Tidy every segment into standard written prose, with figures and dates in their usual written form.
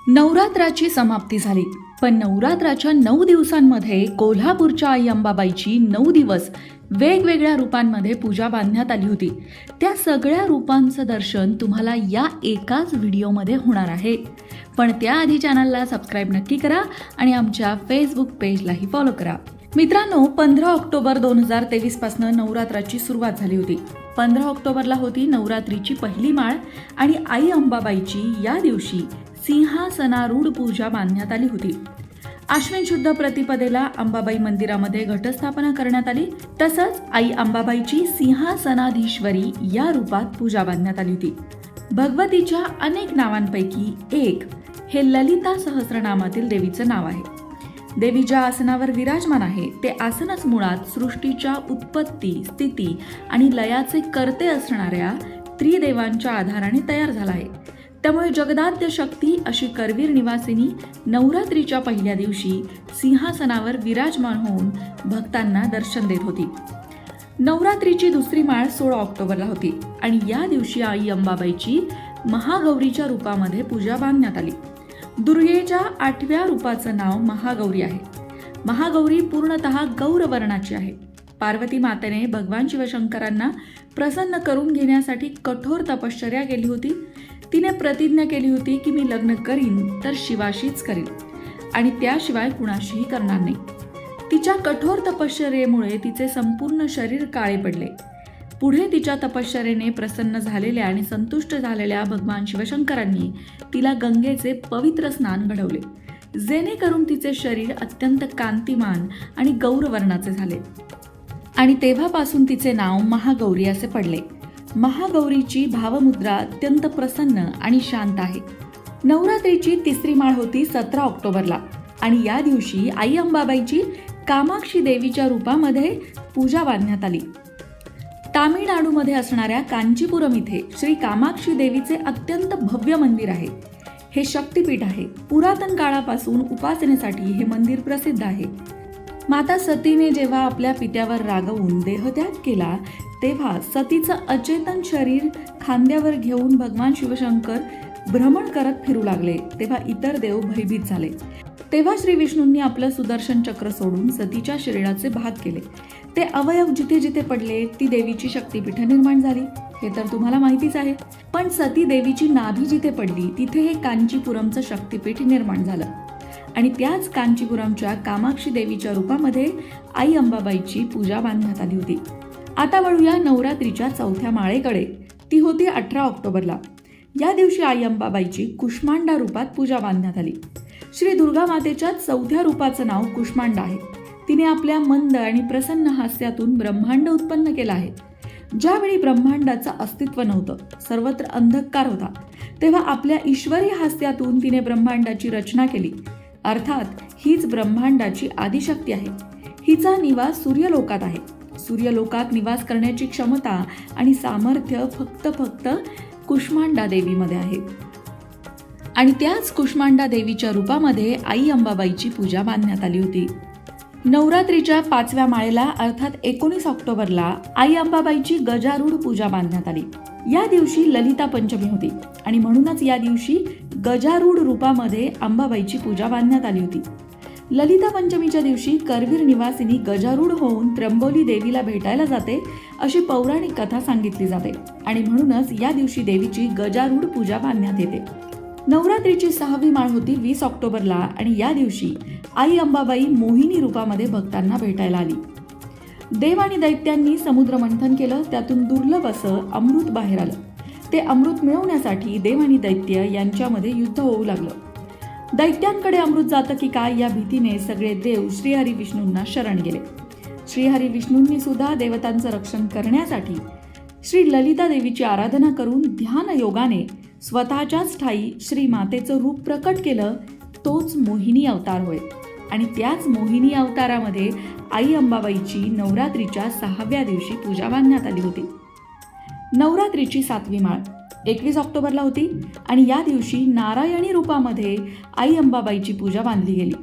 नवरात्राची समाप्ती झाली, पण नवरात्राच्या 9 दिवसांमध्ये कोल्हापूरच्या आई अंबाबाईची 9 दिवस वेगवेगळ्या रूपांमध्ये पूजा बांधण्यात आली होती. त्या सगळ्या रूपांचं दर्शन तुम्हाला या एकाच व्हिडिओमध्ये होणार आहे. पण त्याआधी चॅनलला सबस्क्राईब नक्की करा आणि आमच्या फेसबुक पेजलाही फॉलो करा. मित्रांनो, 15 ऑक्टोबर 2023 पासून नवरात्राची सुरुवात झाली होती. 15 ऑक्टोबरला होती नवरात्रीची पहिली माळ आणि आई अंबाबाईची या दिवशी सिंहासनारूढ पूजा बांधण्यात आली होती. आश्विन शुद्ध प्रतिपदेला अंबाबाई मंदिरामध्ये घटस्थापना करण्यात आली. तसंच आई अंबाबाईची सिंहासनाधीश्वरी या रूपात पूजा बांधण्यात आली होती. भगवतीच्या अनेक नावांपैकी एक हे ललिता सहस्रनामातील देवीचं नाव आहे. देवी ज्या आसनावर विराजमान आहे ते आसनच मुळात सृष्टीच्या उत्पत्ती, स्थिती आणि लयाचे कर्ते असणाऱ्या त्रिदेवांच्या आधाराने तयार झाला आहे. त्यामुळे जगदाद्य शक्ती अशी करवीर निवासिनी नवरात्रीच्या पहिल्या दिवशी सिंहासनावर विराजमान होऊन भक्तांना दर्शन देत होती. नवरात्रीची दुसरी माळ 16 ऑक्टोबरला होती आणि या दिवशी आई अंबाबाईची महागौरीच्या रूपामध्ये पूजा बांधण्यात आली. दुर्गेच्या 8व्या रूपाचं नाव महागौरी आहे. महागौरी पूर्णतः गौरवर्णाची आहे. पार्वती मातेने भगवान शिवशंकरांना प्रसन्न करून घेण्यासाठी कठोर तपश्चर्या केली होती. तिने प्रतिज्ञा केली होती की मी लग्न करीन तर शिवाशीच करीन आणि त्याशिवाय कुणाशीही करणार नाही. तिच्या कठोर तपश्चर्येमुळे तिचे संपूर्ण शरीर काळे पडले. पुढे तिच्या तपश्चर्येने प्रसन्न झालेल्या आणि संतुष्ट झालेल्या भगवान शिवशंकरांनी तिला गंगेचे पवित्र स्नान घडवले, जेणेकरून तिचे शरीर अत्यंत कांतिमान आणि गौरवर्णाचे झाले आणि तेव्हापासून तिचे नाव महागौरी असे पडले. महागौरीची भावमुद्रा अत्यंत प्रसन्न आणि शांत आहे. नवरात्रीची तिसरी माळ होती 17 ऑक्टोबरला आणि या दिवशी आई अंबाबाईची कामाक्षी देवीच्या रूपामध्ये पूजा बांधण्यात आली. तामिळनाडूमध्ये असणाऱ्या कांचीपुरम इथे श्री कामाक्षी देवीचे अत्यंत भव्य मंदिर आहे. हे शक्तिपीठ आहे. पुरातन काळापासून उपासनेसाठी हे मंदिर प्रसिद्ध आहे. माता सतीने जेव्हा आपल्या पित्यावर रागवून देहत्याग केला तेव्हा सतीचं अचेतन शरीर खांद्यावर घेऊन भगवान शिवशंकर भ्रमण करत फिरू लागले. तेव्हा इतर देव भयभीत झाले. तेव्हा श्री विष्णूंनी आपलं सुदर्शन चक्र सोडून सतीच्या शरीराचे भाग केले. ते अवयव जिथे जिथे पडले ती देवीची शक्तिपीठ निर्माण झाली. हे तर तुम्हाला माहितीच आहे. पण सती देवीची नाभी जिथे पडली तिथे हे कांचीपुरमचं शक्तिपीठ निर्माण झालं आणि त्याच कांचीपुरमच्या कामाक्षी देवीच्या रूपामध्ये आई अंबाबाईची पूजा बांधण्यात आली होती. आता वळूया नवरात्रीच्या चौथ्या माळेकडे. ती होती 18 ऑक्टोबरला. या दिवशी आई अंबाबाईची कुष्मांडा रूपात पूजा बांधण्यात आली. श्री दुर्गा मातेच्या चौथ्या रूपाचं नाव कुष्मांडा आहे. तिने आपल्या मंद आणि प्रसन्न हास्यातून ब्रह्मांड उत्पन्न केलं आहे. ज्यावेळी ब्रह्मांडाचं अस्तित्व नव्हतं, सर्वत्र अंधकार होता, तेव्हा आपल्या ईश्वरी हास्यातून तिने ब्रह्मांडाची रचना केली. अर्थात हीच ब्रह्मांडाची आदिशक्ती आहे. हिचा निवास सूर्यलोकात आहे. सूर्यलोकात निवास करण्याची क्षमता आणि सामर्थ्य फक्त कुष्मांडा देवीमध्ये आहे आणि त्याच कुष्मांडा देवीच्या रूपामध्ये आई अंबाबाईची पूजा बांधण्यात आली होती. नवरात्रीच्या 5व्या माळेला अर्थात 19 ऑक्टोबरला आई अंबाबाईची गजारूढ पूजा बांधण्यात आली. या दिवशी ललिता पंचमी होती आणि म्हणूनच या दिवशी गजारूढ रूपामध्ये अंबाबाईची पूजा बांधण्यात आली होती. ललिता पंचमीच्या दिवशी करवीर निवासिनी गजारूढ होऊन त्र्यंबोली देवीला भेटायला जाते अशी पौराणिक कथा सांगितली जाते आणि म्हणूनच या दिवशी देवीची गजारूढ पूजा बांधण्यात येते. नवरात्रीची 6वी माळ होती 20 ऑक्टोबरला आणि या दिवशी आई अंबाबाई मोहिनी रूपामध्ये भक्तांना भेटायला आली. देव आणि दैत्यांनी समुद्र मंथन केलं. त्यातून दुर्लभ असं अमृत बाहेर आलं. ते अमृत मिळवण्यासाठी देव आणि दैत्य यांच्यामध्ये युद्ध होऊ लागलं. दैत्यांकडे अमृत जातं की काय या भीतीने सगळे देव श्रीहरी विष्णूंना शरण गेले. श्रीहरी विष्णूंनी सुद्धा देवतांचं रक्षण करण्यासाठी श्री ललिता देवीची आराधना करून ध्यान योगाने स्वतःच्याच ठाई श्री मातेचं रूप प्रकट केलं. तोच मोहिनी अवतार होय आणि त्याच मोहिनी अवतारामध्ये आई अंबाबाईची नवरात्रीच्या 6व्या दिवशी पूजा बांधण्यात आली होती. नवरात्रीची 7वी माळ 21 ऑक्टोबरला होती आणि या दिवशी नारायणी रूपामध्ये आई अंबाबाईची पूजा बांधली गेली.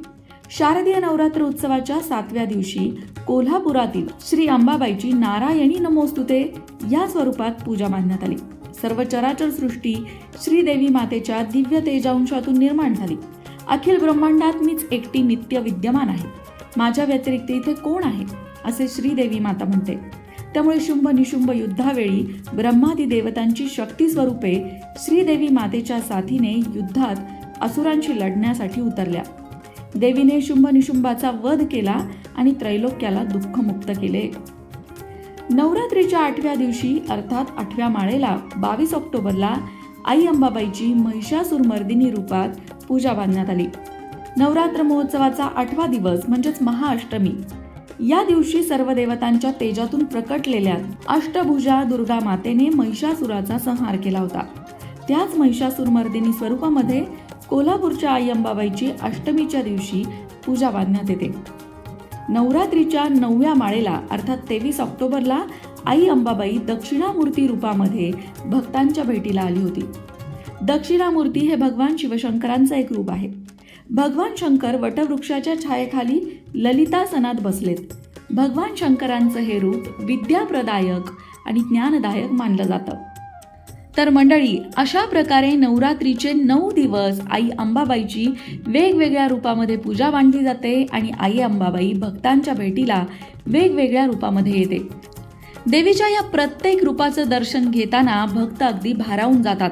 शारदीय नवरात्र उत्सवाच्या 7व्या दिवशी कोल्हापुरातील श्री अंबाबाईची नारायणी नमोस्तुते या स्वरूपात पूजा बांधण्यात आली. सर्व चराचर सृष्टी श्रीदेवी मातेच्या दिव्य तेजांशातून निर्माण झाली. अखिल ब्रह्मांडात मीच एकटी नित्य विद्यमान आहे. माझ्या व्यतिरिक्त इथे कोण आहे, असे श्रीदेवी माता म्हणते. त्यामुळे शुंभ निशुंभ युद्धावेळी ब्रह्मादी देवतांची शक्ती स्वरूपे श्रीदेवी मातेच्या साथीने युद्धात असुरांशी लढण्यासाठी उतरल्या. देवीने शुंभ निशुंभाचा वध केला आणि त्रैलोक्याला दुःखमुक्त केले. नवरात्रीच्या 8व्या दिवशी अर्थात 8व्या माळेला 22 ऑक्टोबरला आई अंबाबाईची महिषासुरमर्दिनी रूपात पूजा बांधण्यात आली. नवरात्र महोत्सवाचा 8वा दिवस म्हणजेच महाअष्टमी या दिवशी सर्व देवतांच्या तेजातून प्रकटलेल्या अष्टभुजा दुर्गा मातेने महिषासुराचा संहार केला होता. त्याच महिषासुरमर्दिनी स्वरूपामध्ये कोल्हापूरच्या आई अंबाबाईची अष्टमीच्या दिवशी पूजा बांधण्यात येते. नवरात्रीच्या 9व्या माळेला अर्थात 23 ऑक्टोबरला आई अंबाबाई दक्षिणामूर्ती रूपामध्ये भक्तांच्या भेटीला आली होती. दक्षिणामूर्ती हे भगवान शिवशंकरांचं एक रूप आहे. भगवान शंकर वटवृक्षाच्या छायेखाली ललितासनात बसलेत. भगवान शंकरांचं हे रूप विद्याप्रदायक आणि ज्ञानदायक मानलं जातं. तर मंडळी, अशा प्रकारे नवरात्रीचे 9 दिवस आई अंबाबाईची वेगवेगळ्या रूपामध्ये पूजा मांडली जाते आणि आई अंबाबाई भक्तांच्या भेटीला वेगवेगळ्या रूपामध्ये येते. देवीच्या या प्रत्येक रूपाचं दर्शन घेताना भक्त अगदी भारावून जातात.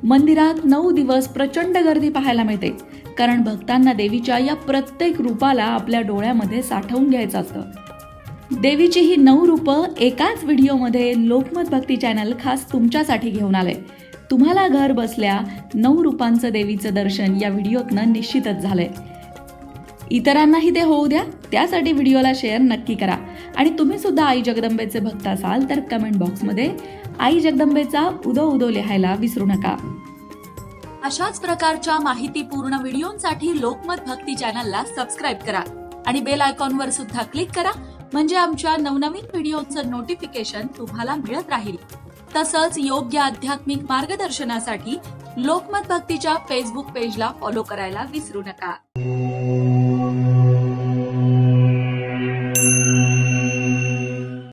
मंदिरात 9 दिवस प्रचंड गर्दी पाहायला मिळते, कारण भक्तांना देवीच्या या प्रत्येक रूपाला आपल्या डोळ्यामध्ये साठवून घ्यायचं असतं. देवीची ही 9 रूपं एकाच व्हिडिओमध्ये लोकमत भक्ती चॅनल खास तुमच्यासाठी घेऊन आलंय. तुम्हाला घर बसल्या 9 रूपांचं देवीचं दर्शन या व्हिडिओतनं निश्चितच झालंय. इतरांनाही ते होऊ द्या, त्यासाठी व्हिडिओला शेअर नक्की करा. आणि तुम्ही सुद्धा आई जगदंबेचे भक्त असाल तर कमेंट बॉक्समध्ये आई जगदंबेचा उदो उदो लिहायला विसरू नका. अशाच प्रकारच्या माहितीपूर्ण व्हिडिओंसाठी लोकमत भक्ती चॅनलला सबस्क्राईब करा आणि बेल आयकॉनवर सुद्धा क्लिक करा, म्हणजे आमच्या नवनवीन व्हिडिओचं नोटिफिकेशन तुम्हाला मिळत राहील. तसंच योग्य आध्यात्मिक मार्गदर्शनासाठी लोकमत भक्तीच्या फेसबुक पेजला फॉलो करायला विसरू नका.